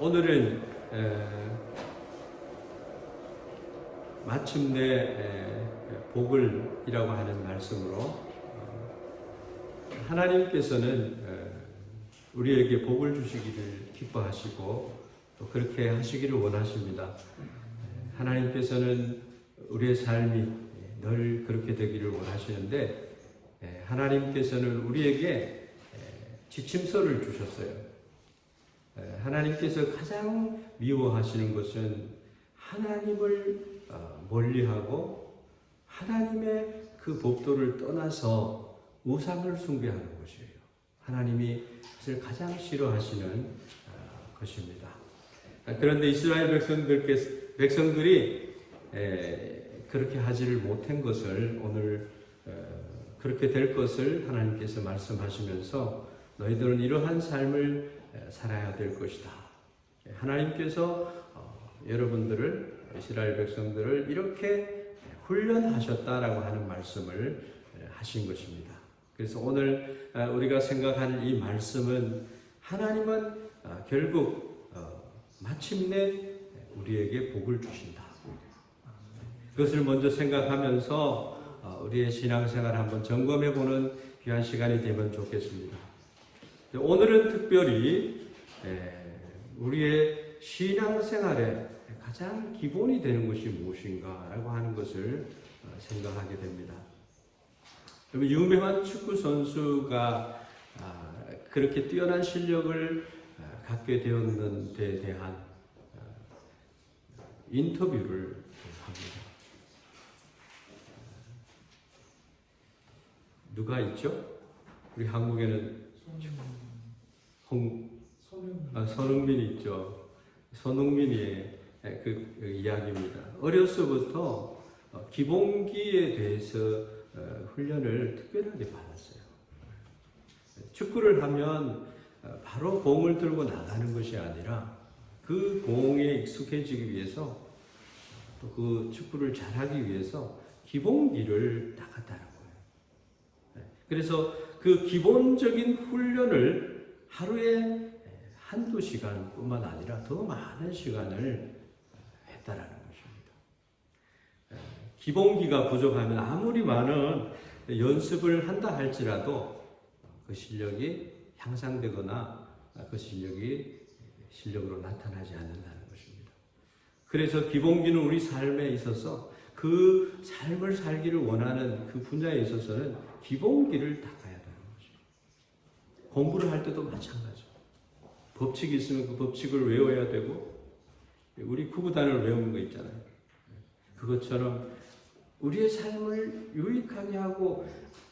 오늘은 마침내 복을이라고 하는 말씀으로 하나님께서는 우리에게 복을 주시기를 기뻐하시고 또 그렇게 하시기를 원하십니다. 하나님께서는 우리의 삶이 늘 그렇게 되기를 원하시는데 하나님께서는 우리에게 지침서를 주셨어요. 하나님께서 가장 미워하시는 것은 하나님을 멀리하고 하나님의 그 법도를 떠나서 우상을 숭배하는 것이에요. 하나님이 그것을 가장 싫어하시는 것입니다. 그런데 이스라엘 백성들이 그렇게 하지를 못한 것을 오늘 그렇게 될 것을 하나님께서 말씀하시면서 너희들은 이러한 삶을 살아야 될 것이다. 하나님께서 여러분들을 이스라엘 백성들을 이렇게 훈련하셨다라고 하는 말씀을 하신 것입니다. 그래서 오늘 우리가 생각하는 이 말씀은 하나님은 결국 마침내 우리에게 복을 주신다. 그것을 먼저 생각하면서 우리의 신앙생활을 한번 점검해보는 귀한 시간이 되면 좋겠습니다. 오늘은 특별히 우리의 신앙생활에 가장 기본이 되는 것이 무엇인가라고 하는 것을 생각하게 됩니다. 유명한 축구 선수가 그렇게 뛰어난 실력을 갖게 되었는 데 대한 인터뷰를 합니다. 누가 있죠? 우리 한국에는 손흥민이 있죠. 손흥민이 그 이야기입니다. 어려서부터 기본기에 대해서 훈련을 특별하게 받았어요. 축구를 하면 바로 공을 들고 나가는 것이 아니라 그 공에 익숙해지기 위해서 또 그 축구를 잘하기 위해서 기본기를 닦았다는 거예요. 그래서 그 기본적인 훈련을 하루에 한두 시간뿐만 아니라 더 많은 시간을 했다라는 것입니다. 기본기가 부족하면 아무리 많은 연습을 한다 할지라도 그 실력이 향상되거나 그 실력이 실력으로 나타나지 않는다는 것입니다. 그래서 기본기는 우리 삶에 있어서 그 삶을 살기를 원하는 그 분야에 있어서는 기본기를 닦아야 되는 것입니다. 공부를 할 때도 마찬가지죠. 법칙이 있으면 그 법칙을 외워야 되고 우리 구구단을 외우는 거 있잖아요. 그것처럼 우리의 삶을 유익하게 하고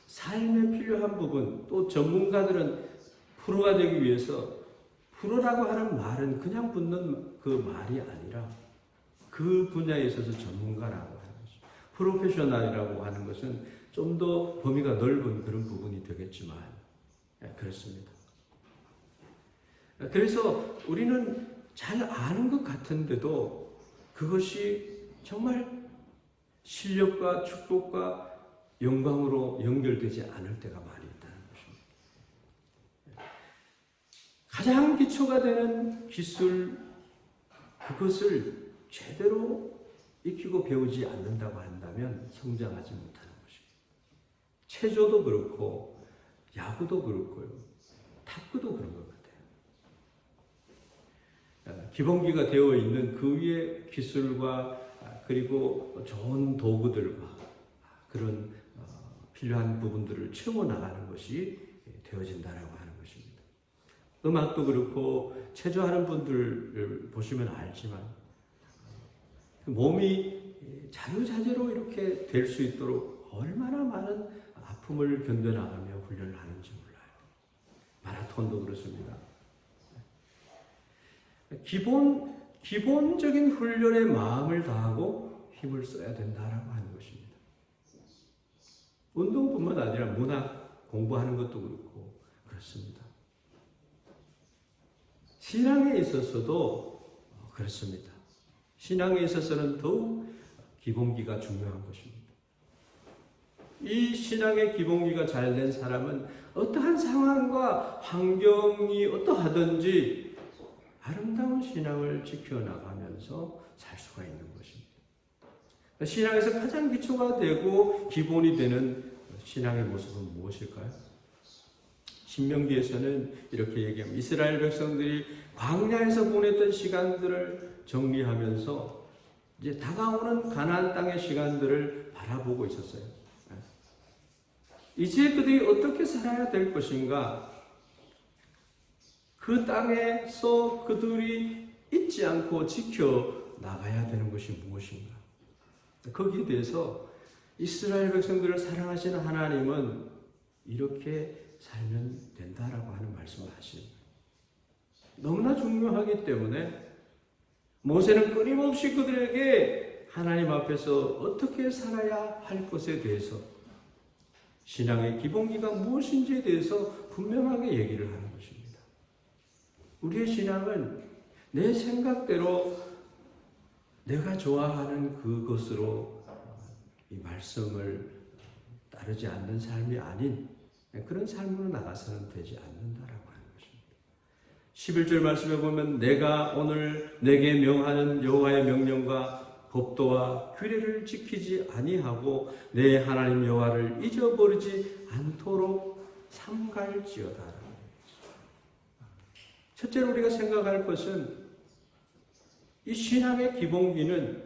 삶에 필요한 부분 또 전문가들은 프로가 되기 위해서 프로라고 하는 말은 그냥 붙는 그 말이 아니라 그 분야에 있어서 전문가라고 하는 것이죠. 프로페셔널이라고 하는 것은 좀 더 범위가 넓은 그런 부분이 되겠지만 그렇습니다. 그래서 우리는 잘 아는 것 같은데도 그것이 정말 실력과 축복과 영광으로 연결되지 않을 때가 많이 있다는 것입니다. 가장 기초가 되는 기술, 그것을 제대로 익히고 배우지 않는다고 한다면 성장하지 못하는 것입니다. 체조도 그렇고 야구도 그렇고요. 탁구도 그런 것 같아요. 기본기가 되어 있는 그 위에 기술과 그리고 좋은 도구들과 그런 필요한 부분들을 채워나가는 것이 되어진다라고 하는 것입니다. 음악도 그렇고 체조하는 분들을 보시면 알지만 몸이 자유자재로 이렇게 될 수 있도록 얼마나 많은 아픔을 견뎌나가며 훈련을 하는지 몰라요. 마라톤도 그렇습니다. 기본적인 훈련에 마음을 다하고 힘을 써야 된다라고 하는 것입니다. 운동뿐만 아니라 문학 공부하는 것도 그렇고 그렇습니다. 신앙에 있어서도 그렇습니다. 신앙에 있어서는 더욱 기본기가 중요한 것입니다. 이 신앙의 기본기가 잘된 사람은 어떠한 상황과 환경이 어떠하든지 아름다운 아름다운 신앙을 지켜나가면서 살 수가 있는 것입니다. 신앙에서 가장 기초가 되고 기본이 되는 신앙의 모습은 무엇일까요? 신명기에서는 이렇게 얘기합니다. 이스라엘 백성들이 광야에서 보냈던 시간들을 정리하면서 이제 다가오는 가나안 땅의 시간들을 바라보고 있었어요. 이제 그들이 어떻게 살아야 될 것인가? 그 땅에서 그들이 잊지 않고 지켜 나가야 되는 것이 무엇인가? 거기에 대해서 이스라엘 백성들을 사랑하시는 하나님은 이렇게 살면 된다라고 하는 말씀을 하십니다. 너무나 중요하기 때문에 모세는 끊임없이 그들에게 하나님 앞에서 어떻게 살아야 할 것에 대해서 신앙의 기본기가 무엇인지에 대해서 분명하게 얘기를 하는 것입니다. 우리의 신앙은 내 생각대로 내가 좋아하는 그것으로 이 말씀을 따르지 않는 삶이 아닌 그런 삶으로 나가서는 되지 않는다라고 하는 것입니다. 11절 말씀에 보면 내가 오늘 내게 명하는 여호와의 명령과 법도와 규례를 지키지 아니하고 내 하나님 여호와를 잊어버리지 않도록 삼갈지어다. 첫째로 우리가 생각할 것은 이 신앙의 기본기는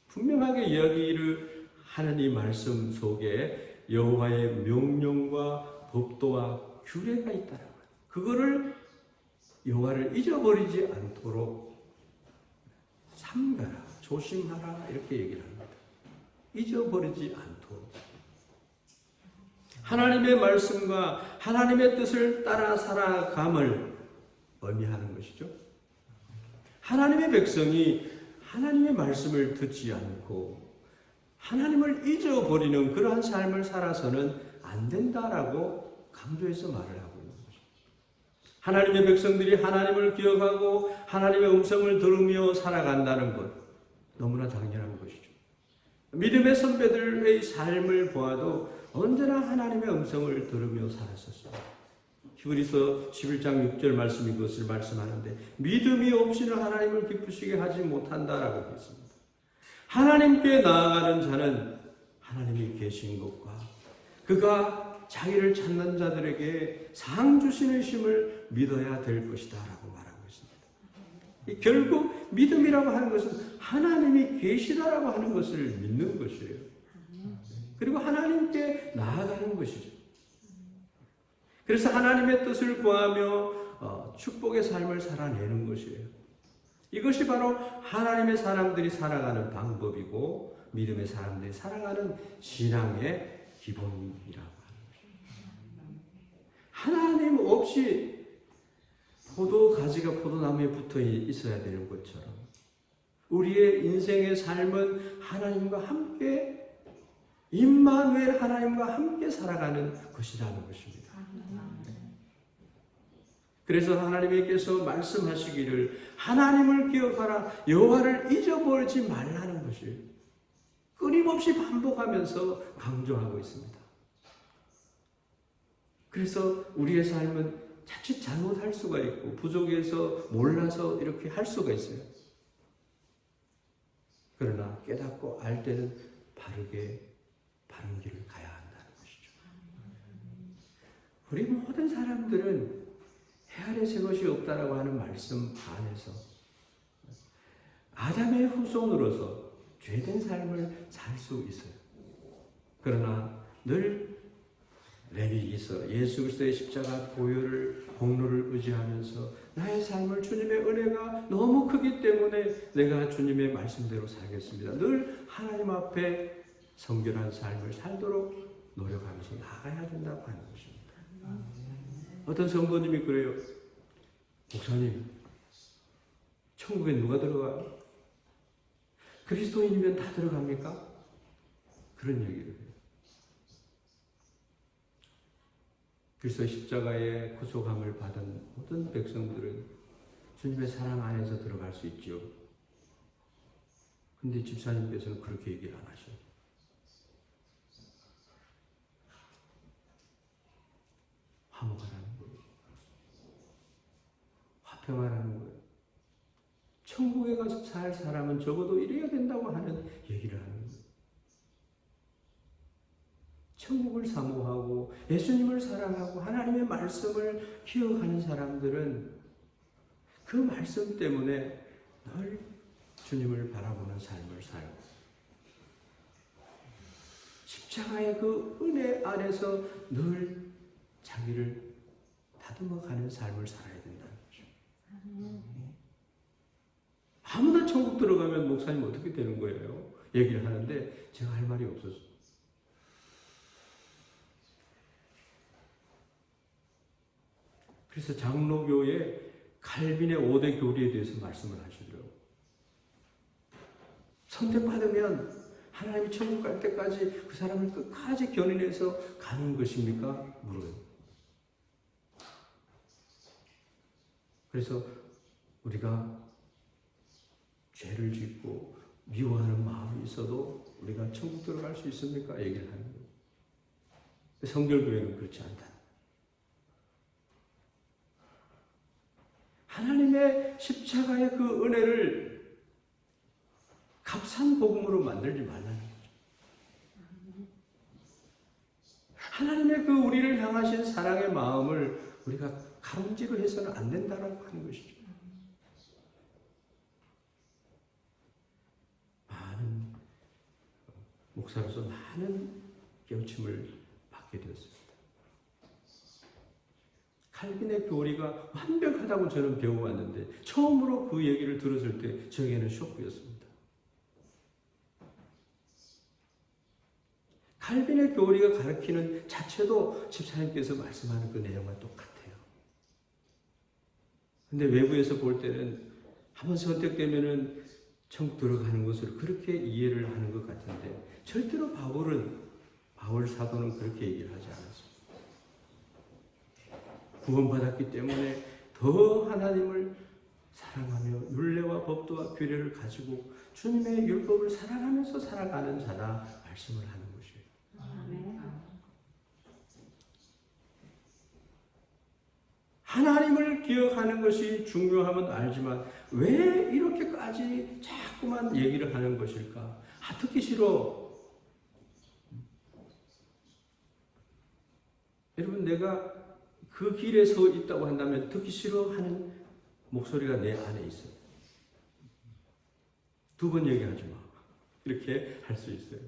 분명하게 이야기를 하는 이 말씀 속에 여호와의 명령과 법도와 규례가 있다라고 해요. 그거를 여호와를 잊어버리지 않도록 삼가라, 조심하라 이렇게 얘기를 합니다. 잊어버리지 않도록. 하나님의 말씀과 하나님의 뜻을 따라 살아감을 의미하는 것이죠. 하나님의 백성이 하나님의 말씀을 듣지 않고 하나님을 잊어버리는 그러한 삶을 살아서는 안 된다라고 강조해서 말을 하고 있는 것입니다. 하나님의 백성들이 하나님을 기억하고 하나님의 음성을 들으며 살아간다는 것 너무나 당연한 것이죠. 믿음의 선배들의 삶을 보아도 언제나 하나님의 음성을 들으며 살았었습니다. 히브리서 11장 6절 말씀이 그것을 말씀하는데 믿음이 없이는 하나님을 기쁘시게 하지 못한다라고 했습니다. 하나님께 나아가는 자는 하나님이 계신 것과 그가 자기를 찾는 자들에게 상 주시는 심을 믿어야 될 것이다 라고 말하고 있습니다. 결국 믿음이라고 하는 것은 하나님이 계시다라고 하는 것을 믿는 것이에요. 그리고 하나님께 나아가는 것이죠. 그래서 하나님의 뜻을 구하며 축복의 삶을 살아내는 것이에요. 이것이 바로 하나님의 사람들이 살아가는 방법이고 믿음의 사람들이 살아가는 신앙의 기본이라고 하는 것입니다. 하나님 없이 포도가지가 포도나무에 붙어 있어야 되는 것처럼 우리의 인생의 삶은 하나님과 함께 임마누엘 하나님과 함께 살아가는 것이라는 것입니다. 그래서 하나님께서 말씀하시기를 하나님을 기억하라 여호와를 잊어버리지 말라는 것을 끊임없이 반복하면서 강조하고 있습니다. 그래서 우리의 삶은 자칫 잘못할 수가 있고 부족해서 몰라서 이렇게 할 수가 있어요. 그러나 깨닫고 알 때는 바르게 바른 길을 가야 한다는 것이죠. 우리 모든 사람들은 헤아려 새 것이 없다라고 하는 말씀 안에서 아담의 후손으로서 죄된 삶을 살 수 있어요. 그러나 늘 레위기서 예수 그리스도의 십자가 보혈을 공로를 의지하면서 나의 삶을 주님의 은혜가 너무 크기 때문에 내가 주님의 말씀대로 살겠습니다. 늘 하나님 앞에 성결한 삶을 살도록 노력하면서 나가야 된다고 하는 것입니다. 어떤 성도님이 그래요. 목사님, 천국에 누가 들어가요? 그리스도인이면 다 들어갑니까? 그런 얘기를 해요. 그리스도의 십자가의 구속함을 받은 모든 백성들은 주님의 사랑 안에서 들어갈 수 있죠. 근데 집사님께서는 그렇게 얘기를 안 하셔요. 화목하라는 거예요. 화평하라는 거예요. 천국에 가서 살 사람은 적어도 이래야 된다고 하는 얘기를 하는 거예요. 천국을 사모하고 예수님을 사랑하고 하나님의 말씀을 기억하는 사람들은 그 말씀 때문에 늘 주님을 바라보는 삶을 살고 십자가의 그 은혜 안에서 늘 자기를 다듬어가는 삶을 살아야 된다는 거죠. 아무나 천국 들어가면 목사님 어떻게 되는 거예요? 얘기를 하는데 제가 할 말이 없었어요. 그래서 장로교의 칼빈의 5대 교리에 대해서 말씀을 하시더라고요. 선택받으면 하나님이 천국 갈 때까지 그 사람을 끝까지 견인해서 가는 것입니까? 물어요. 그래서 우리가 죄를 짓고 미워하는 마음이 있어도 우리가 천국 들어갈 수 있습니까? 얘기를 하는 거예요. 성결교회는 그렇지 않다. 하나님의 십자가의 그 은혜를 값싼 복음으로 만들지 말라는 거죠. 하나님의 그 우리를 향하신 사랑의 마음을 우리가 가롱지로 해서는 안 된다라고 하는 것이죠. 많은 목사로서 많은 깨우침을 받게 되었습니다. 칼빈의 교리가 완벽하다고 저는 배워왔는데 처음으로 그 얘기를 들었을 때 저에게는 쇼크였습니다. 칼빈의 교리가 가르치는 자체도 집사님께서 말씀하는 그 내용과 똑같아요. 근데 외부에서 볼 때는 한번 선택되면은 천국 들어가는 것을 그렇게 이해를 하는 것 같은데 절대로 바울 사도는 그렇게 얘기를 하지 않았습니다. 구원받았기 때문에 더 하나님을 사랑하며 율례와 법도와 규례를 가지고 주님의 율법을 사랑하면서 살아가는 자다 말씀을 하는 것이에요. 하나님을 기억하는 것이 중요함은 알지만 왜 이렇게까지 자꾸만 얘기를 하는 것일까? 듣기 싫어. 여러분, 내가 그 길에 서 있다고 한다면 듣기 싫어하는 목소리가 내 안에 있어요. 2번 얘기하지 마. 이렇게 할 수 있어요.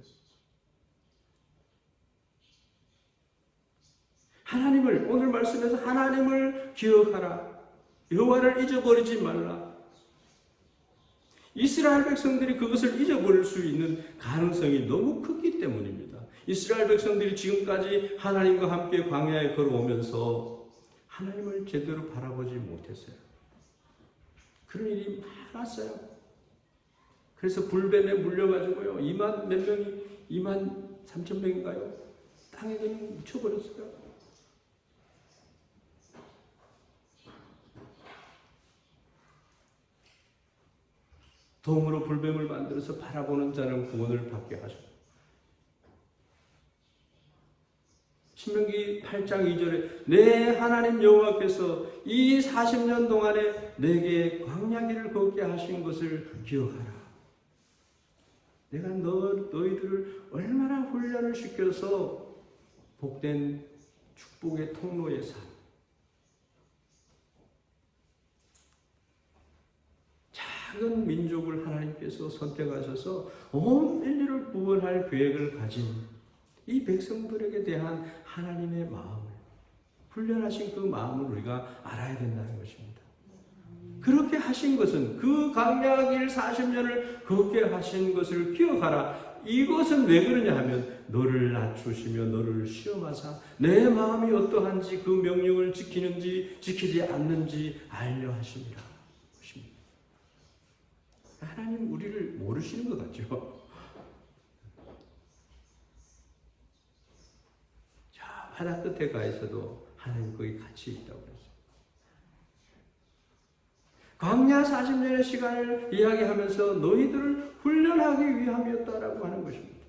하나님을, 오늘 말씀에서 하나님을 기억하라. 여호와를 잊어버리지 말라. 이스라엘 백성들이 그것을 잊어버릴 수 있는 가능성이 너무 크기 때문입니다. 이스라엘 백성들이 지금까지 하나님과 함께 광야에 걸어오면서 하나님을 제대로 바라보지 못했어요. 그런 일이 많았어요. 그래서 불뱀에 물려가지고요. 2만 몇 명이 2만 3천 명인가요? 땅에 그냥 묻혀버렸어요. 돔으로 불뱀을 만들어서 바라보는 자는 구원을 받게 하셨고 신명기 8장 2절에 내 하나님 여호와께서 이 40년 동안에 내게 광야길을 걷게 하신 것을 기억하라. 내가 너희들을 얼마나 훈련을 시켜서 복된 축복의 통로에 산 작은 민족을 하나님께서 선택하셔서 온 인류를 구원할 계획을 가진 이 백성들에게 대한 하나님의 마음을, 훈련하신 그 마음을 우리가 알아야 된다는 것입니다. 그렇게 하신 것은 그 광야길 40년을 걷게 하신 것을 기억하라. 이것은 왜 그러냐 하면 너를 낮추시며 너를 시험하사 내 마음이 어떠한지 그 명령을 지키는지 지키지 않는지 알려 하심이라. 하나님 우리를 모르시는 것 같죠? 저 바다 끝에 가 있어도 하나님 거기 같이 있다고 그랬어요. 광야 40년의 시간을 이야기하면서 너희들을 훈련하기 위함이었다라고 하는 것입니다.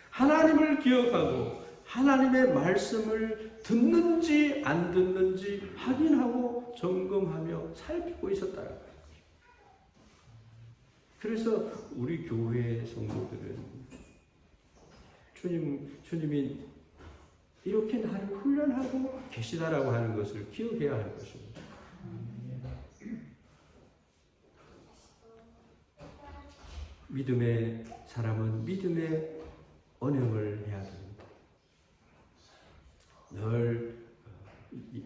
하나님을 기억하고 하나님의 말씀을 듣는지 안 듣는지 확인하고 점검하며 살피고 있었다라고 해요. 그래서 우리 교회 성도들은 주님이 이렇게 나를 훈련하고 계시다라고 하는 것을 기억해야 할 것입니다. 믿음의 사람은 믿음의 언행을 해야 됩니다. 늘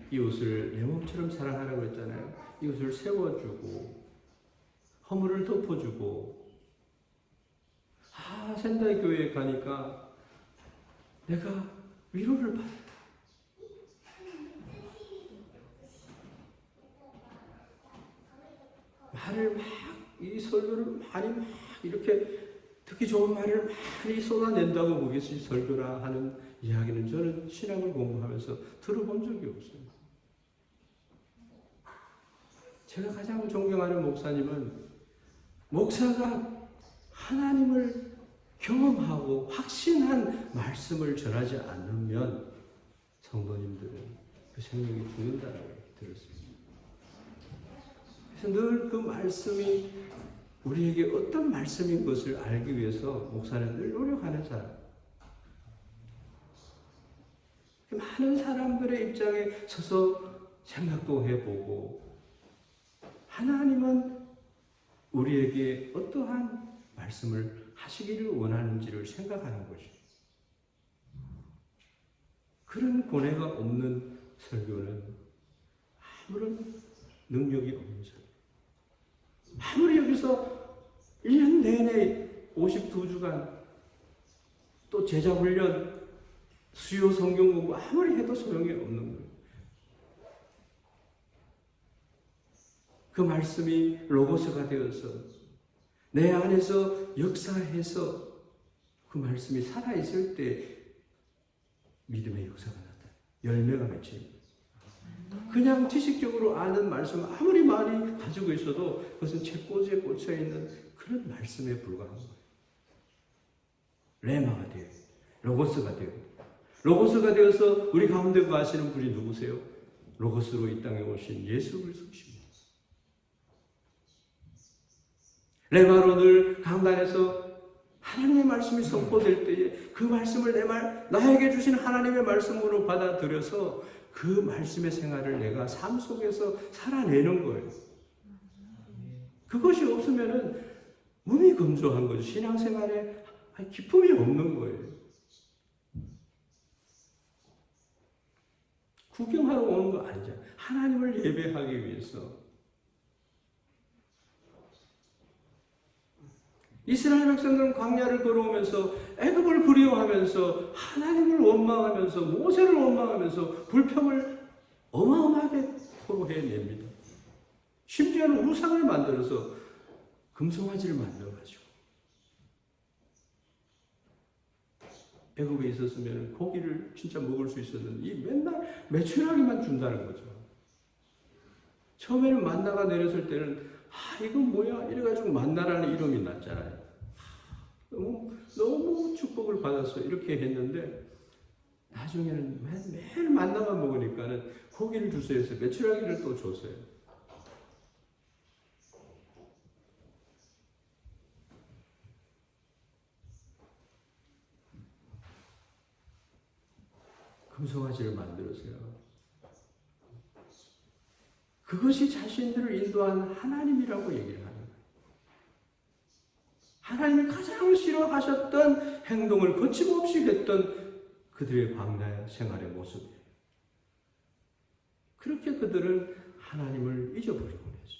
이웃을 내 몸처럼 사랑하라고 했잖아요. 이웃을 세워주고 허물을 덮어주고,仙台 교회에 가니까 내가 위로를 받아. 말을 이 설교를 많이 이렇게 듣기 좋은 말을 많이 쏟아낸다고 그것이 설교라 하는 이야기는 저는 신학을 공부하면서 들어본 적이 없어요. 제가 가장 존경하는 목사님은 목사가 하나님을 경험하고 확신한 말씀을 전하지 않으면 성도님들은 그 생명이 죽는다라고 들었습니다. 그래서 늘 그 말씀이 우리에게 어떤 말씀인 것을 알기 위해서 목사는 늘 노력하는 사람. 많은 사람들의 입장에 서서 생각도 해보고, 하나님은 우리에게 어떠한 말씀을 하시기를 원하는지를 생각하는 것이죠. 그런 고뇌가 없는 설교는 아무런 능력이 없는 설교. 아무리 여기서 1년 내내 52주간 또 제자훈련, 수요 성경 공부 아무리 해도 소용이 없는 거예요. 그 말씀이 로고스가 되어서 내 안에서 역사해서 그 말씀이 살아있을 때 믿음의 역사가 나타나요. 열매가 맺힙니다. 그냥 지식적으로 아는 말씀 아무리 많이 가지고 있어도 그것은 채꽂이에 꽂혀있는 그런 말씀에 불과한 거예요. 레마가 돼요. 로고스가 돼요. 로고스가 되어서 우리 가운데 거하시는 분이 누구세요? 로고스로 이 땅에 오신 예수 그리스도십니다. 레마로 늘 강단에서 하나님의 말씀이 선포될 때에 그 말씀을 나에게 주신 하나님의 말씀으로 받아들여서 그 말씀의 생활을 내가 삶 속에서 살아내는 거예요. 그것이 없으면은 몸이 건조한 거죠. 신앙생활에 기쁨이 없는 거예요. 구경하러 오는 거 아니죠. 하나님을 예배하기 위해서. 이스라엘 백성들은 광야를 걸어오면서 애굽을 그리워하면서 하나님을 원망하면서 모세를 원망하면서 불평을 어마어마하게 토로해냅니다. 심지어는 우상을 만들어서 금송아지를 만들어가지고 애굽에 있었으면 고기를 진짜 먹을 수 있었는데 맨날 매출하기만 준다는 거죠. 처음에는 만나가 내렸을 때는 이건 뭐야? 이래가지고 만나라는 이름이 났잖아요. 너무 축복을 받았어. 이렇게 했는데 나중에는 매일 만나만 먹으니까는 고기를 주세요 해서 매출하기를 또 줬어요. 금송아지를 만들었어요. 그것이 자신들을 인도한 하나님이라고 얘기를 하는 거예요. 하나님이 가장 싫어하셨던 행동을 거침없이 했던 그들의 광야 생활의 모습이에요. 그렇게 그들은 하나님을 잊어버리고 했습니다.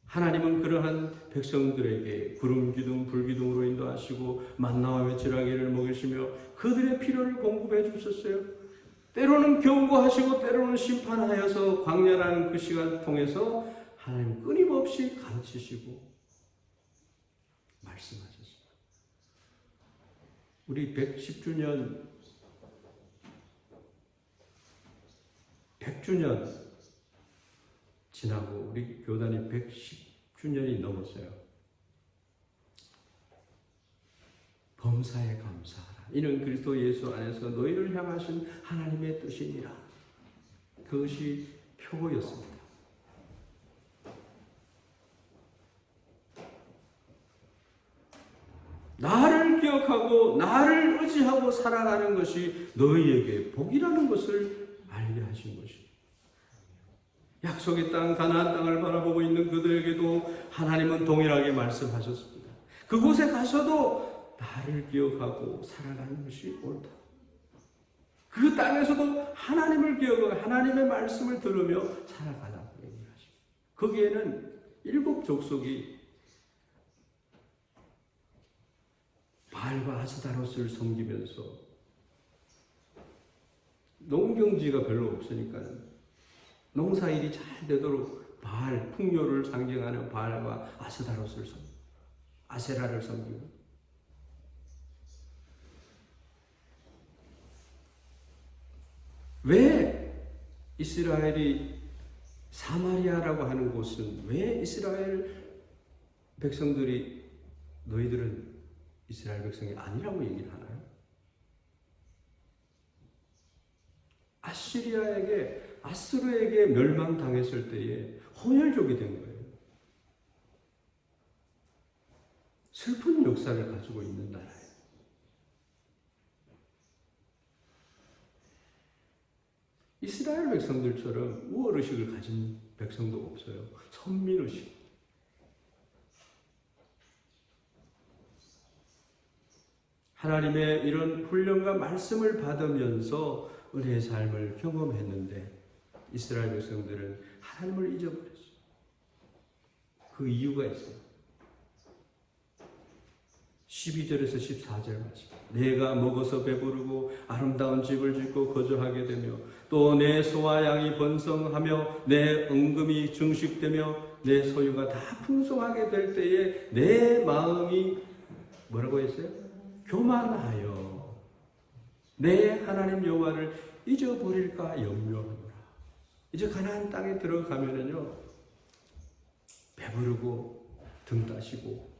하나님은 그러한 백성들에게 구름 기둥, 불 기둥으로 인도하시고 만나와 메추라기를 먹이시며 그들의 필요를 공급해 주셨어요. 때로는 경고하시고 때로는 심판하여서 광야라는 그 시간을 통해서 하나님 끊임없이 가르치시고 말씀하셨습니다. 우리 110주년 100주년 지나고 우리 교단이 110주년이 넘었어요. 범사에 감사하라. 이는 그리스도 예수 안에서 너희를 향하신 하나님의 뜻이니라. 그것이 표고였습니다. 기억하고 나를 의지하고 살아가는 것이 너희에게 복이라는 것을 알게 하신 것입니다. 약속의 땅 가나안 땅을 바라보고 있는 그들에게도 하나님은 동일하게 말씀하셨습니다. 그곳에 가서도 나를 기억하고 살아가는 것이 옳다. 그 땅에서도 하나님을 기억하고 하나님의 말씀을 들으며 살아가라고 얘기하십니다. 거기에는 7 족속이 바알과 아스다롯을 섬기면서 농경지가 별로 없으니까 농사일이 잘 되도록 바알, 풍요를 상징하는 바알과 아스다롯을 섬기고 아세라를 섬기고 왜 이스라엘이 사마리아라고 하는 곳은 왜 이스라엘 백성들이 너희들은 이스라엘 백성이 아니라고 얘기를 하나요? 아수르에게 멸망당했을 때에 호열족이 된 거예요. 슬픈 역사를 가지고 있는 나라예요. 이스라엘 백성들처럼 우월의식을 가진 백성도 없어요. 선민의식. 하나님의 이런 훈련과 말씀을 받으면서 은혜의 삶을 경험했는데 이스라엘 백성들은 하나님을 잊어버렸어요. 그 이유가 있어요. 12절에서 14절 말씀. 내가 먹어서 배부르고 아름다운 집을 짓고 거주하게 되며 또 내 소와 양이 번성하며 내 은금이 증식되며 내 소유가 다 풍성하게 될 때에 내 마음이 뭐라고 했어요? 교만하여 내 하나님 여호와를 잊어버릴까 염려하노라. 이제 가나안 땅에 들어가면은요 배부르고 등 따시고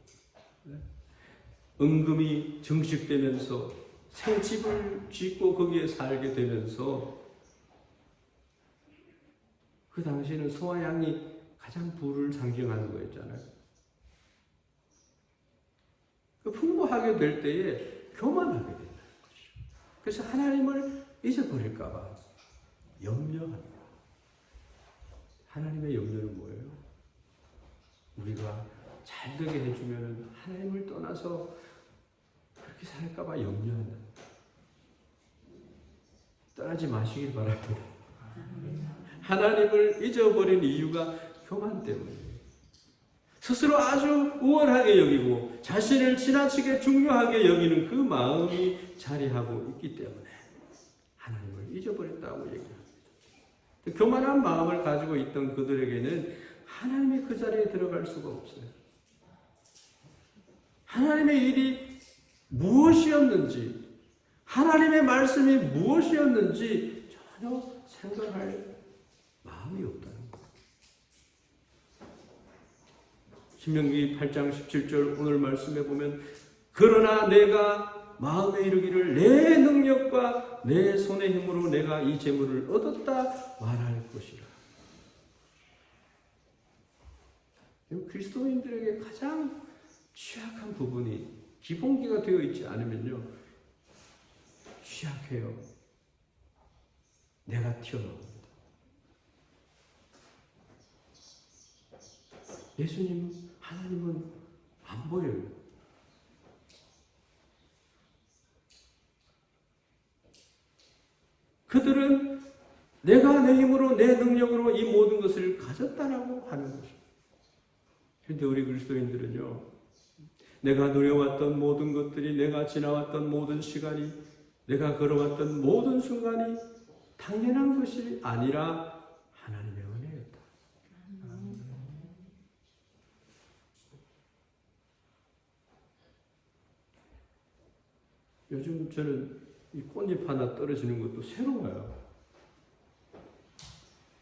은금이 증식되면서 새 집을 짓고 거기에 살게 되면서 그 당시에는 소와 양이 가장 부를 상징하는 거였잖아요. 그 풍부하게 될 때에 교만하게 된다는 것이죠. 그래서 하나님을 잊어버릴까 봐 염려합니다. 하나님의 염려는 뭐예요? 우리가 잘 되게 해주면 하나님을 떠나서 그렇게 살까 봐 염려한다. 떠나지 마시길 바랍니다. 하나님을 잊어버린 이유가 교만 때문이에요. 스스로 아주 우월하게 여기고 자신을 지나치게 중요하게 여기는 그 마음이 자리하고 있기 때문에 하나님을 잊어버렸다고 얘기합니다. 교만한 마음을 가지고 있던 그들에게는 하나님이 그 자리에 들어갈 수가 없어요. 하나님의 일이 무엇이었는지, 하나님의 말씀이 무엇이었는지 전혀 생각할 마음이 없다는 거예요. 신명기 8장 17절 오늘 말씀에 보면 그러나 내가 마음에 이르기를 내 능력과 내 손의 힘으로 내가 이 재물을 얻었다 말할 것이라. 그리스도인들에게 가장 취약한 부분이 기본기가 되어 있지 않으면요 취약해요. 내가 튀어나옵니다. 예수님, 하나님은 안 보여요. 그들은 내가 내 힘으로 내 능력으로 이 모든 것을 가졌다라고 하는 것입니다. 그런데 우리 그리스도인들은요 내가 누려왔던 모든 것들이, 내가 지나왔던 모든 시간이, 내가 걸어왔던 모든 순간이 당연한 것이 아니라 하나님의 은혜였다. 요즘 저는 이 꽃잎 하나 떨어지는 것도 새로워요.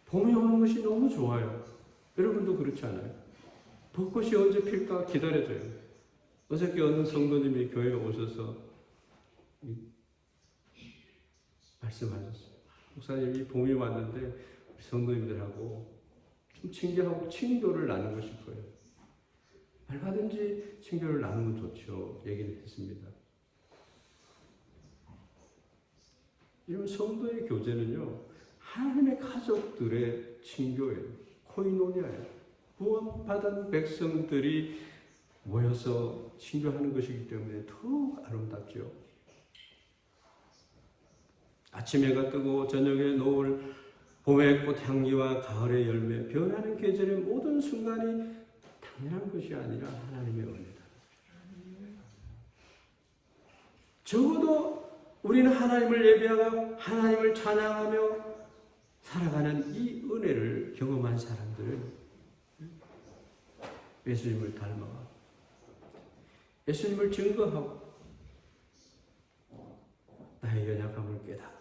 봄이 오는 것이 너무 좋아요. 여러분도 그렇지 않아요? 벚꽃이 언제 필까 기다려져요. 어저께 어느 성도님이 교회에 오셔서 말씀하셨어요. 목사님이 봄이 왔는데 우리 성도님들하고 좀 친교하고 친교를 나누고 싶어요. 얼마든지 친교를 나누면 좋죠. 얘기를 했습니다. 이런 성도의 교제는요, 하나님의 가족들의 친교예요. 코이노니아예요. 구원받은 백성들이 모여서 친교하는 것이기 때문에 더욱 아름답죠. 아침 해가 뜨고 저녁에 노을, 봄의 꽃 향기와 가을의 열매, 변하는 계절의 모든 순간이 당연한 것이 아니라 하나님의 은혜다. 적어도 우리는 하나님을 예배하고 하나님을 찬양하며 살아가는 이 은혜를 경험한 사람들은 예수님을 닮아가 예수님을 증거하고 나의 연약함을 깨닫고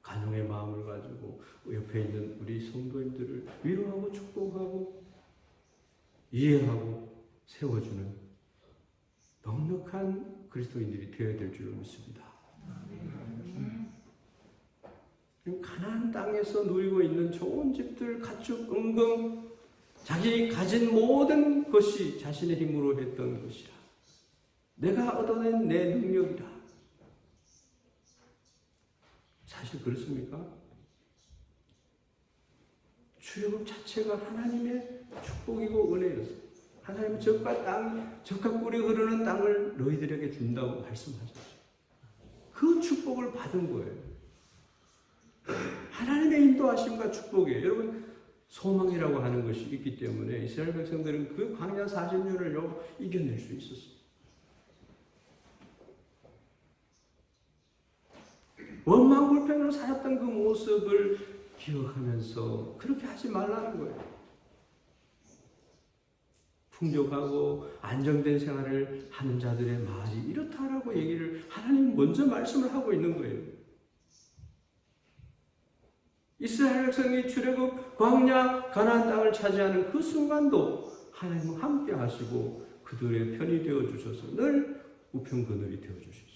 간용의 마음을 가지고 옆에 있는 우리 성도님들을 위로하고 축복하고 이해하고 세워주는 넉넉한 그리스도인들이 되어야 될 줄 믿습니다. 가나안 땅에서 누리고 있는 좋은 집들, 가축, 은금, 자기 가진 모든 것이 자신의 힘으로 했던 것이라. 내가 얻어낸 내 능력이라. 사실 그렇습니까? 출애굽 자체가 하나님의 축복이고 은혜였어요. 하나님은 젖과 꿀이 흐르는 땅을 너희들에게 준다고 말씀하셨어요. 그 축복을 받은 거예요. 하나님의 인도하심과 축복이에요. 여러분, 소망이라고 하는 것이 있기 때문에 이스라엘 백성들은 그 광야 40년을 이겨낼 수 있었어요. 원망불평으로 살았던 그 모습을 기억하면서 그렇게 하지 말라는 거예요. 풍족하고 안정된 생활을 하는 자들의 말이 이렇다라고 얘기를 하나님 먼저 말씀을 하고 있는 거예요. 이스라엘 백성이 출애굽 광야 가나안 땅을 차지하는 그 순간도 하나님은 함께 하시고 그들의 편이 되어 주셔서 늘 우편 그늘이 되어 주셨어요.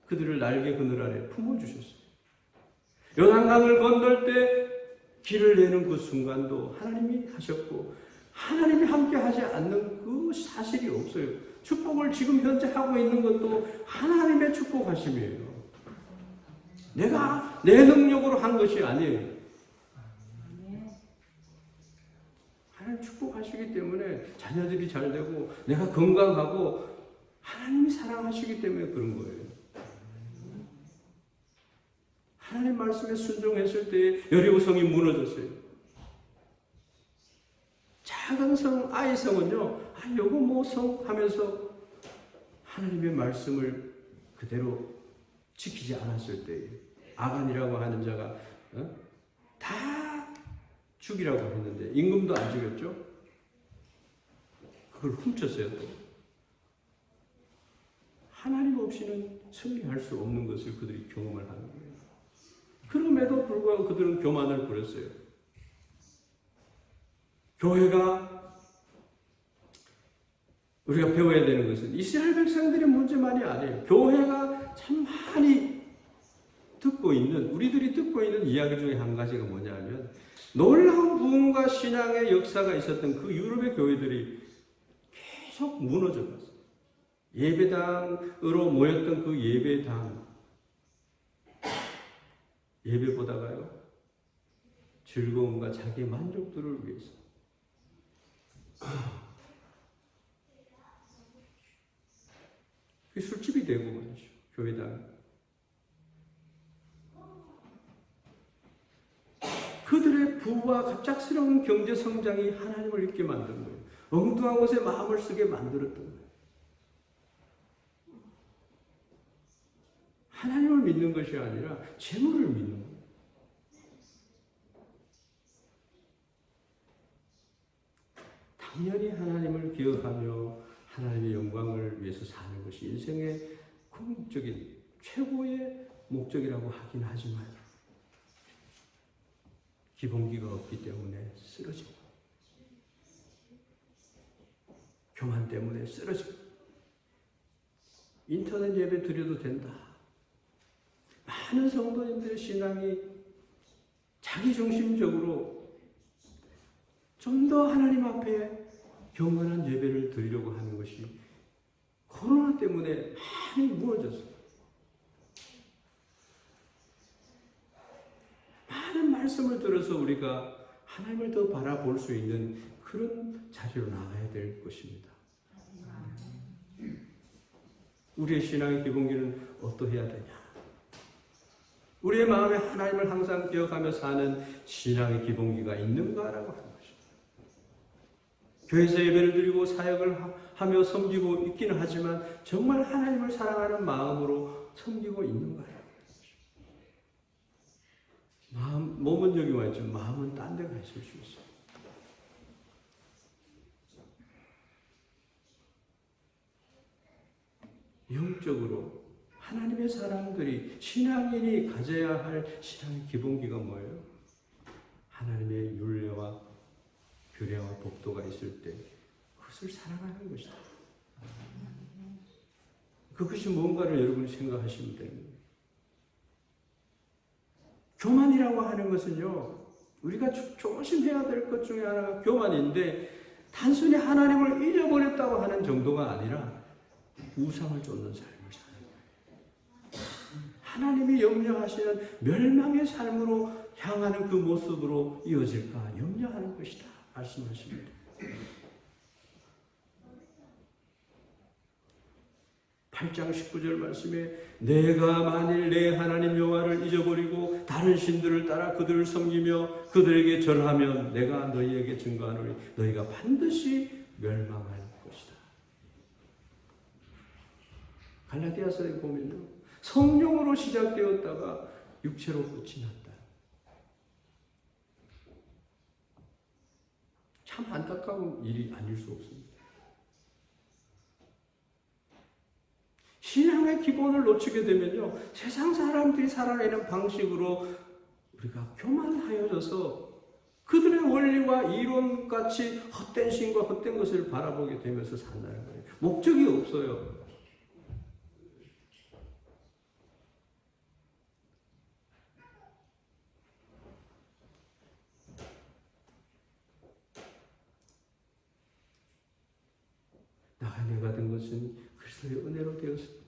그들을 날개 그늘 아래 품어 주셨어요. 요단강을 건널 때 길을 내는 그 순간도 하나님이 하셨고 하나님이 함께 하지 않는 그 사실이 없어요. 축복을 지금 현재 하고 있는 것도 하나님의 축복하심이에요. 내가 내 능력으로 한 것이 아니에요. 하나님 축복하시기 때문에 자녀들이 잘 되고 내가 건강하고 하나님이 사랑하시기 때문에 그런 거예요. 하나님 말씀에 순종했을 때 여리고성이 무너졌어요. 작은 성, 아이성은요, 요거 뭐 성 하면서 하나님의 말씀을 그대로 지키지 않았을 때에 아간이라고 하는 자가 다 죽이라고 했는데 임금도 안 죽였죠? 그걸 훔쳤어요. 또. 하나님 없이는 승리할 수 없는 것을 그들이 경험을 하는 거예요. 그럼에도 불구하고 그들은 교만을 부렸어요. 교회가 우리가 배워야 되는 것은 이스라엘 백성들의 문제만이 아니에요. 교회가 참 많이 우리들이 듣고 있는 이야기 중에 한 가지가 뭐냐면 놀라운 부흥과 신앙의 역사가 있었던 그 유럽의 교회들이 계속 무너져 갔어요. 예배당으로 모였던 그 예배보다가요, 즐거움과 자기 만족들을 위해서 그게 술집이 되고 말이죠. 교회당. 그들의 부와 갑작스러운 경제 성장이 하나님을 잊게 만든 거예요. 엉뚱한 곳에 마음을 쓰게 만들었던 거예요. 하나님을 믿는 것이 아니라 재물을 믿는 거예요. 당연히 하나님을 기억하며 하나님의 영광을 위해서 사는 것이 인생의 궁극적인 최고의 목적이라고 하긴 하지만 기본기가 없기 때문에 쓰러지고 교만 때문에 쓰러지고 인터넷 예배 드려도 된다. 많은 성도님들의 신앙이 자기중심적으로 좀 더 하나님 앞에 경건한 예배를 드리려고 하는 것이 코로나 때문에 많이 무너졌어요. 말씀을 들어서 우리가 하나님을 더 바라볼 수 있는 그런 자리로 나가야 될 것입니다. 우리의 신앙의 기본기는 어떠해야 되냐? 우리의 마음에 하나님을 항상 기억하며 사는 신앙의 기본기가 있는가라고 하는 것입니다. 교회에서 예배를 드리고 사역을 하며 섬기고 있기는 하지만 정말 하나님을 사랑하는 마음으로 섬기고 있는가요? 몸은 여기 와 있지만 마음은 딴 데 가 있을 수 있어요. 영적으로 하나님의 사람들이 신앙인이 가져야 할 신앙의 기본기가 뭐예요? 하나님의 율례와 규례와 법도가 있을 때 그것을 사랑하는 것이다. 그것이 뭔가를 여러분이 생각하시면 됩니다. 교만이라고 하는 것은요, 우리가 조심해야 될 것 중에 하나가 교만인데 단순히 하나님을 잊어버렸다고 하는 정도가 아니라 우상을 쫓는 삶을 사는 거예요. 하나님이 염려하시는 멸망의 삶으로 향하는 그 모습으로 이어질까 염려하는 것이다 말씀하십니다. 8장 19절 말씀에 내가 만일 내 하나님 여호와를 잊어버리고 다른 신들을 따라 그들을 섬기며 그들에게 절하면 내가 너희에게 증거하노니 너희가 반드시 멸망할 것이다. 갈라디아서에 보면요, 성령으로 시작되었다가 육체로 끝이 났다. 참 안타까운 일이 아닐 수 없습니다. 신앙의 기본을 놓치게 되면요, 세상 사람들이 살아내는 방식으로 우리가 교만하여져서 그들의 원리와 이론같이 헛된 신과 헛된 것을 바라보게 되면서 산다는 거예요. 목적이 없어요. 내가 된 것은 그리스도의 은혜로 되었습니다.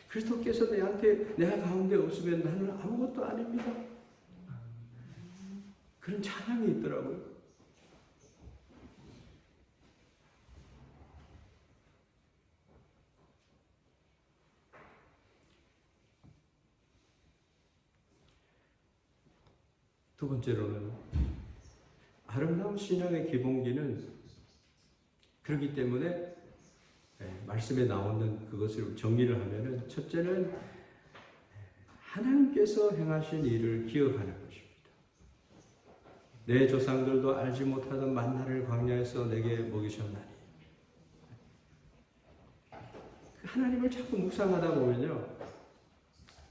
그리스도께서 내가 가운데 없으면 나는 아무것도 아닙니다. 그런 찬양이 있더라고요. 두 번째로는 아름다운 신앙의 기본기는 그렇기 때문에 말씀에 나오는 그것을 정리를 하면은 첫째는 하나님께서 행하신 일을 기억하는 것입니다. 내 조상들도 알지 못하던 만나를 광야에서 내게 먹이셨나니. 하나님을 자꾸 묵상하다 보면요,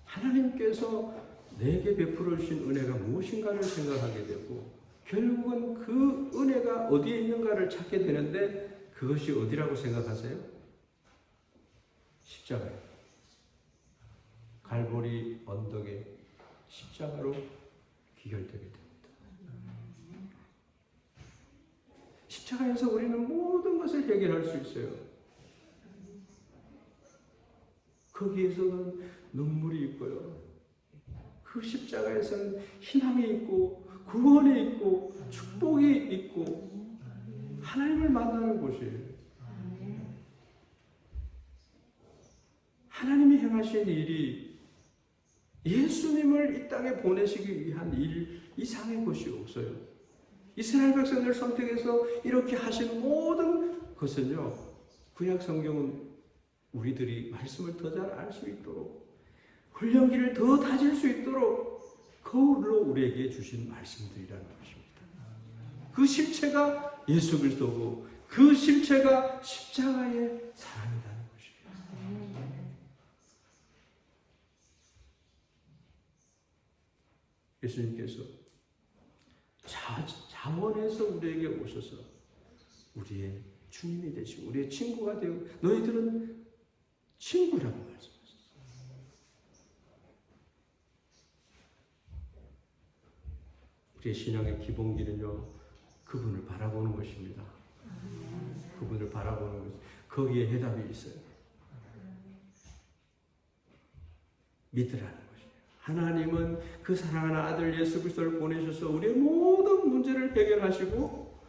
하나님께서 내게 베풀어 주신 은혜가 무엇인가를 생각하게 되고 결국은 그 은혜가 어디에 있는가를 찾게 되는데 그것이 어디라고 생각하세요? 십자가예요. 갈보리 언덕의 십자가로 귀결되게 됩니다. 십자가에서 우리는 모든 것을 해결할 수 있어요. 거기에서는 눈물이 있고요. 그 십자가에서는 희망이 있고 구원이 있고 축복이 있고 하나님을 만나는 곳이에요. 하나님이 행하신 일이 예수님을 이 땅에 보내시기 위한 일 이상의 것이 없어요. 이스라엘 백성들을 선택해서 이렇게 하신 모든 것은요, 구약 성경은 우리들이 말씀을 더 잘 알 수 있도록 훈련기를 더 다질 수 있도록 거울로 우리에게 주신 말씀들이라는 것입니다. 그 실체가 예수 그리스도고 그 실체가 십자가의 사랑이라는 것입니다. 예수님께서 자원에서 우리에게 오셔서 우리의 주님이 되시고 우리의 친구가 되고 너희들은 친구라고 말씀하셨어요. 우리의 신앙의 기본기는요, 그분을 바라보는 것입니다. 그분을 바라보는 것, 거기에 해답이 있어요. 믿으라는 것이에요. 하나님은 그 사랑하는 아들 예수 그리스도를 보내셔서 우리의 모든 문제를 해결하시고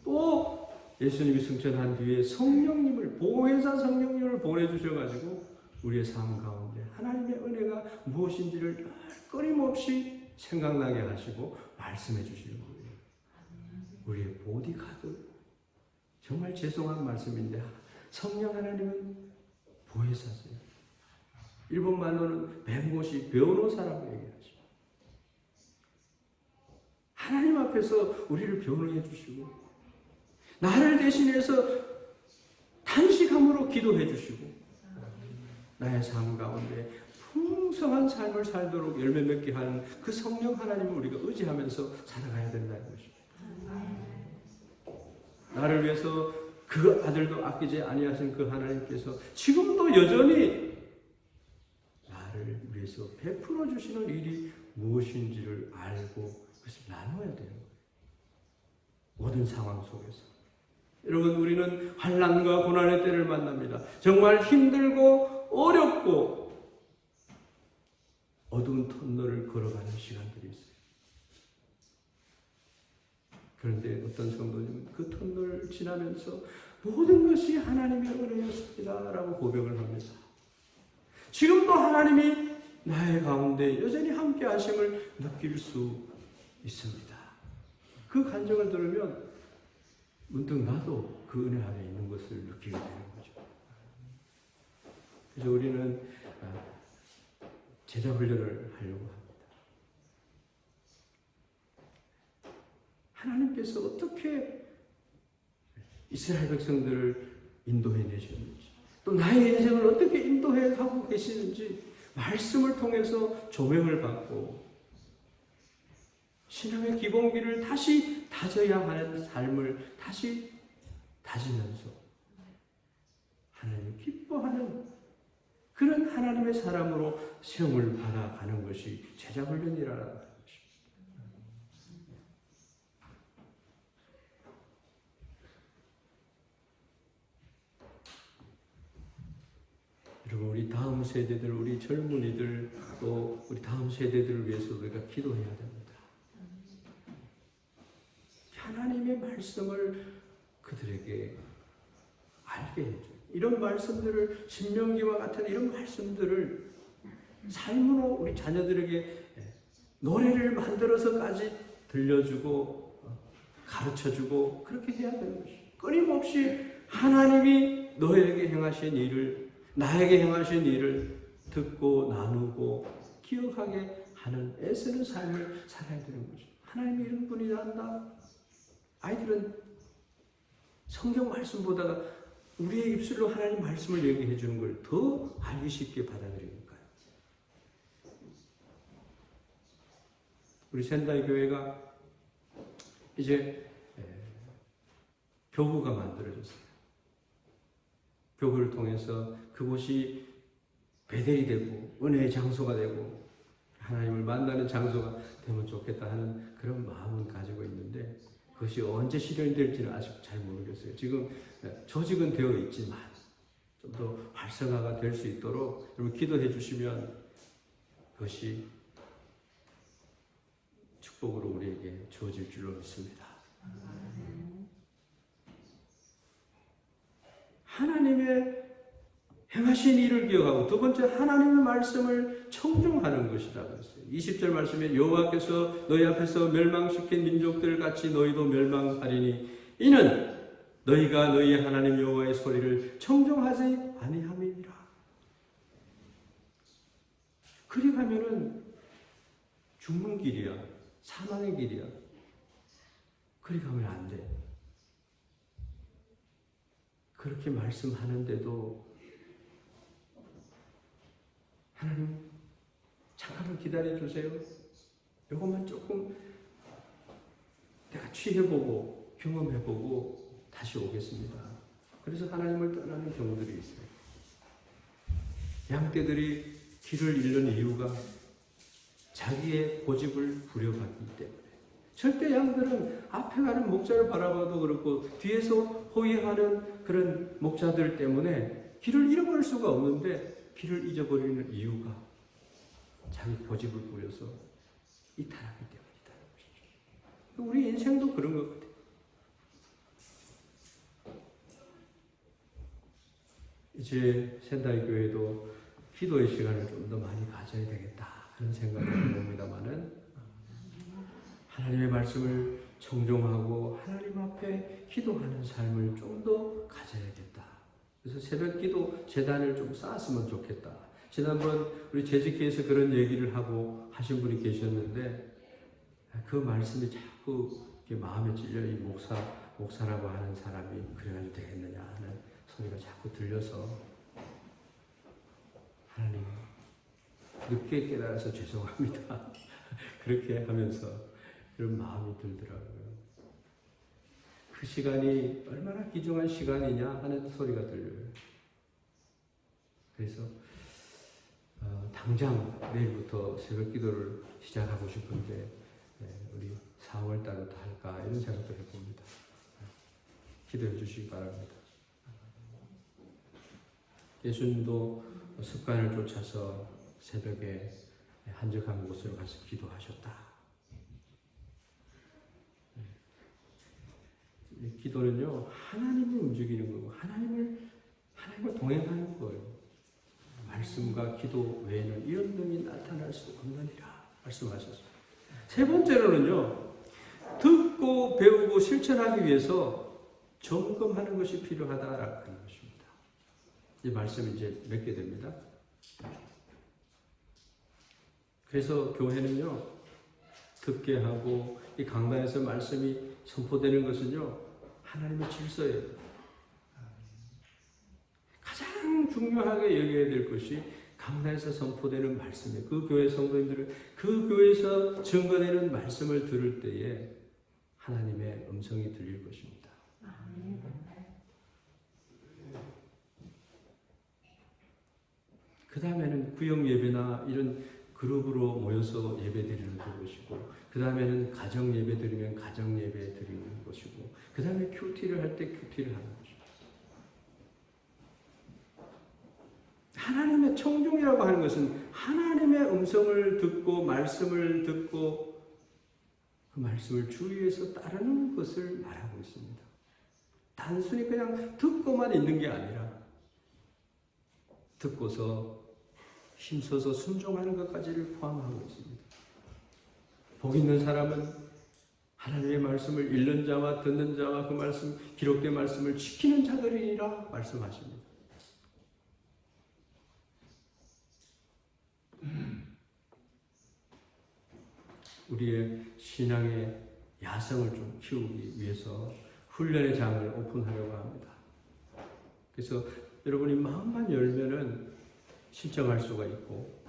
또 예수님이 승천한 뒤에 성령님을 보혜사 성령님을 보내주셔가지고 우리의 삶 가운데 하나님의 은혜가 무엇인지를 끊임없이 생각나게 하시고 말씀해 주시는 거예요. 우리의 보디가드. 정말 죄송한 말씀인데 성령 하나님은 보혜사세요. 일본 말로는弁護士, 변호사라고 얘기하죠. 하나님 앞에서 우리를 변호해 주시고 나를 대신해서 탄식함으로 기도해 주시고 나의 삶 가운데 풍성한 삶을 살도록 열매 맺게 하는 그 성령 하나님을 우리가 의지하면서 살아가야 된다는 것입니다. 나를 위해서 그 아들도 아끼지 아니하신 그 하나님께서 지금도 여전히 나를 위해서 베풀어 주시는 일이 무엇인지를 알고 그것을 나눠야 되는 거예요. 모든 상황 속에서. 여러분, 우리는 환난과 고난의 때를 만납니다. 정말 힘들고 어렵고 어두운 터널을 걸어가는 시간들이 있어요. 그런데 어떤 성도님은 그 터널을 지나면서 모든 것이 하나님의 은혜였습니다 라고 고백을 합니다. 지금도 하나님이 나의 가운데 여전히 함께 하심을 느낄 수 있습니다. 그 간증을 들으면 문득 나도 그 은혜 안에 있는 것을 느끼게 되는 거죠. 그래서 우리는 제자 훈련을 하려고 합니다. 하나님께서 어떻게 이스라엘 백성들을 인도해 내셨는지, 또 나의 인생을 어떻게 인도해 가고 계시는지 말씀을 통해서 조명을 받고 신앙의 기본기를 다시 다져야 하는 삶을 다시 다지면서 하나님을 기뻐하는 그런 하나님의 사람으로 세움을 받아가는 것이 제자 훈련이라는 것입니다. 여러분, 우리 다음 세대들, 우리 젊은이들, 또 우리 다음 세대들을 위해서 우리가 기도해야 됩니다. 하나님의 말씀을 그들에게 알게 해줘요. 이런 말씀들을, 신명기와 같은 이런 말씀들을 삶으로 우리 자녀들에게 노래를 만들어서까지 들려주고 가르쳐주고 그렇게 해야 되는 것이죠. 끊임없이 하나님이 너에게 행하신 일을, 나에게 행하신 일을 듣고 나누고 기억하게 하는 애쓰는 삶을 살아야 되는 거죠. 하나님이 이런 분이 한다. 아이들은 성경 말씀보다가 우리의 입술로 하나님 말씀을 얘기해 주는 걸 더 알기 쉽게 받아들이니까요. 우리 센다이 교회가 이제 교구가 만들어졌어요. 교구를 통해서 그곳이 베델이 되고 은혜의 장소가 되고 하나님을 만나는 장소가 되면 좋겠다 하는 그런 마음은 가지고 있는데 그것이 언제 실현이 될지는 아직 잘 모르겠어요. 지금 조직은 되어 있지만 좀 더 활성화가 될 수 있도록 여러분 기도해 주시면 그것이 축복으로 우리에게 주어질 줄로 믿습니다. 하나님의 행하신 일을 기억하고 두 번째 하나님의 말씀을 청중하는 것이라고 했어요. 20절 말씀에 여호와께서 너희 앞에서 멸망시킨 민족들 같이 너희도 멸망하리니 이는 너희가 너희 하나님 여호와의 소리를 청중하지 아니함이니라. 그리 가면은 죽는 길이야. 사망의 길이야. 그리 가면 안 돼. 그렇게 말씀하는데도 하나님 잠깐만 기다려주세요. 이것만 조금 내가 취해보고 경험해보고 다시 오겠습니다. 그래서 하나님을 떠나는 경우들이 있어요. 양떼들이 길을 잃는 이유가 자기의 고집을 부려갔기 때문에. 절대 양들은 앞에 가는 목자를 바라봐도 그렇고 뒤에서 호위하는 그런 목자들 때문에 길을 잃어버릴 수가 없는데 길을 잊어버리는 이유가 자기 고집을 부려서 이탈하기 때문이다. 우리 인생도 그런 것 같아요. 이제仙台 교회도 기도의 시간을 좀 더 많이 가져야 되겠다 그런 생각을 해봅니다만은 하나님의 말씀을 정종하고 하나님 앞에 기도하는 삶을 좀 더 가져야겠다. 그래서 새벽 기도 재단을 좀 쌓았으면 좋겠다. 지난번 우리 재직회에서 그런 얘기를 하고 하신 분이 계셨는데 그 말씀이 자꾸 마음에 찔려 이 목사라고 하는 사람이 그래가지고 되겠느냐 하는 소리가 자꾸 들려서 하나님 늦게 깨달아서 죄송합니다. 그렇게 하면서 그런 마음이 들더라고요. 그 시간이 얼마나 귀중한 시간이냐 하는 소리가 들려요. 그래서 당장 내일부터 새벽 기도를 시작하고 싶은데 우리 4월 달부터 할까 이런 생각도 해봅니다. 기도해 주시기 바랍니다. 예수님도 습관을 쫓아서 새벽에 한적한 곳으로 가서 기도하셨다. 기도는요, 하나님을 움직이는 거고, 하나님과 동행하는 거예요. 말씀과 기도 외에는 이런 놈이 나타날 수 없느니라 말씀하셨어요. 세 번째로는요, 듣고 배우고 실천하기 위해서 점검하는 것이 필요하다라는 것입니다. 이 말씀이 이제 맺게 됩니다. 그래서 교회는요, 듣게 하고 이 강단에서 말씀이 선포되는 것은요, 하나님의 질서예요. 가장 중요하게 여겨야 될 것이 강단에서 선포되는 말씀이에요. 그 교회 성도님들은 그 교회에서 증거되는 말씀을 들을 때에 하나님의 음성이 들릴 것입니다. 그 다음에는 구역 예배나 이런 그룹으로 모여서 예배 드리는 것이고, 그 다음에는 가정 예배 드리면 가정 예배 드리는 것이고, 그 다음에 큐티를 할 때 큐티를 하는 것입니다. 하나님의 청종이라고 하는 것은 하나님의 음성을 듣고 말씀을 듣고 그 말씀을 주위에서 따르는 것을 말하고 있습니다. 단순히 그냥 듣고만 있는 게 아니라 듣고서 힘써서 순종하는 것까지를 포함하고 있습니다. 복 있는 사람은 하나님의 말씀을 읽는 자와 듣는 자와 그 말씀, 기록된 말씀을 지키는 자들이라 말씀하십니다. 우리의 신앙의 야성을 좀 키우기 위해서 훈련의 장을 오픈하려고 합니다. 그래서 여러분이 마음만 열면은 신청할 수가 있고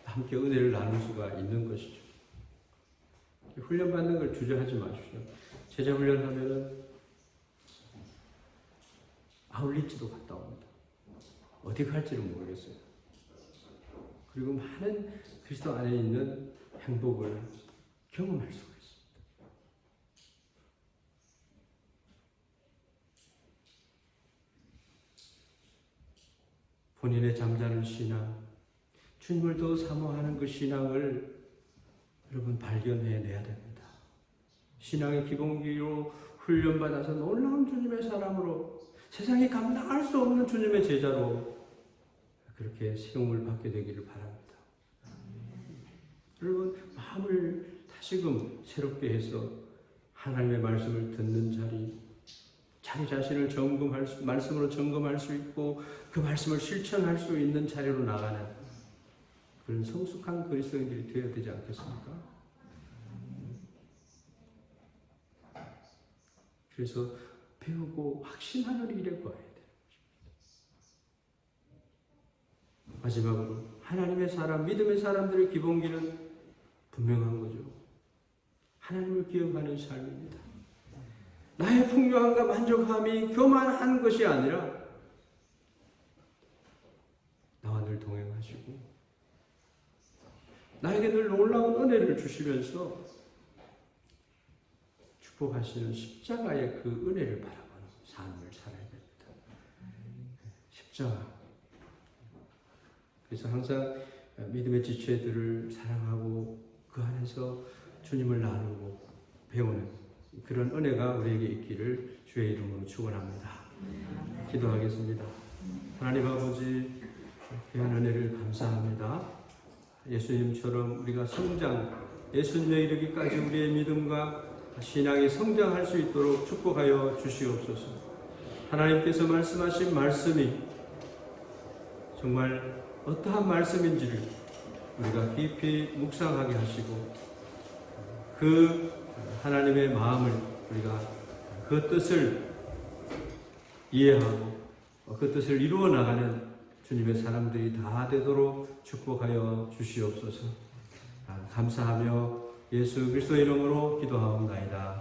함께 은혜를 나눌 수가 있는 것이죠. 훈련받는 걸 주저하지 마십시오. 제자 훈련하면은 아울리지도 갔다 옵니다. 어디 갈지는 모르겠어요. 그리고 많은 그리스도 안에 있는 행복을 경험할 수가 있습니다. 본인의 잠자는 신앙, 주님을 더 사모하는 그 신앙을 여러분 발견해내야 됩니다. 신앙의 기본기로 훈련받아서 놀라운 주님의 사람으로 세상에 감당할 수 없는 주님의 제자로 그렇게 세움을 받게 되기를 바랍니다. 여러분 마음을 다시금 새롭게 해서 하나님의 말씀을 듣는 자기 자신을 말씀으로 점검할 수 있고 그 말씀을 실천할 수 있는 자리로 나가는 그런 성숙한 그리스도인들이 되어야 되지 않겠습니까? 그래서 배우고 확신하는 일에 구해야 돼요. 마지막으로 하나님의 사람, 믿음의 사람들의 기본기는 분명한 거죠. 하나님을 기억하는 삶입니다. 나의 풍요함과 만족함이 교만한 것이 아니라 나와 늘 동행하시고 나에게 늘 놀라운 은혜를 주시면서 축복하시는 십자가의 그 은혜를 바라보는 삶을 살아야 됩니다. 십자가. 그래서 항상 믿음의 지체들을 사랑하고 그 안에서 주님을 나누고 배우는 그런 은혜가 우리에게 있기를 주의 이름으로 축원합니다. 기도하겠습니다. 하나님 아버지, 귀한 은혜를 감사합니다. 예수님처럼 우리가 예수님에 이르기까지 우리의 믿음과 신앙이 성장할 수 있도록 축복하여 주시옵소서. 하나님께서 말씀하신 말씀이 정말 어떠한 말씀인지를 우리가 깊이 묵상하게 하시고 그 하나님의 마음을 우리가 그 뜻을 이해하고 그 뜻을 이루어 나가는 주님의 사람들이 다 되도록 축복하여 주시옵소서. 감사하며 예수 그리스도 이름으로 기도하옵나이다.